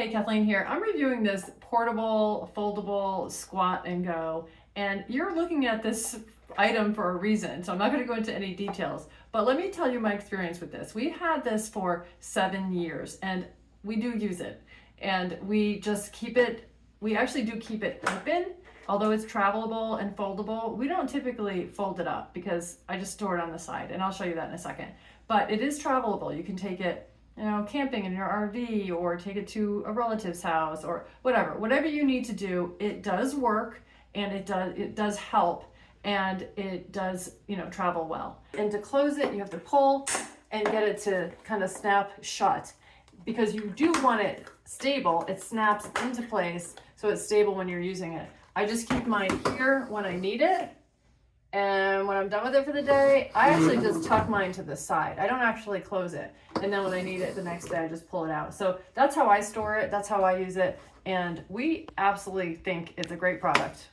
Hey, Kathleen here. I'm reviewing this portable, foldable squat and go, and you're looking at this item for a reason, so I'm not going to go into any details, but let me tell you my experience with this. We had this for 7 years, and we do use it, and we just keep it, we actually do keep it open, although it's travelable and foldable. We don't typically fold it up because I just store it on the side, and I'll show you that in a second, but it is travelable. You can take it camping in your RV or take it to a relative's house or whatever you need to do. It does work, and it does help, and it does, travel well. And to close it, you have to pull and get it to kind of snap shut, because you do want it stable. It snaps into place, so it's stable when you're using it. I just keep mine here when I need it. And when I'm done with it for the day, I actually just tuck mine to the side. I don't actually close it. And then when I need it the next day, I just pull it out. So that's how I store it. That's how I use it. And we absolutely think it's a great product.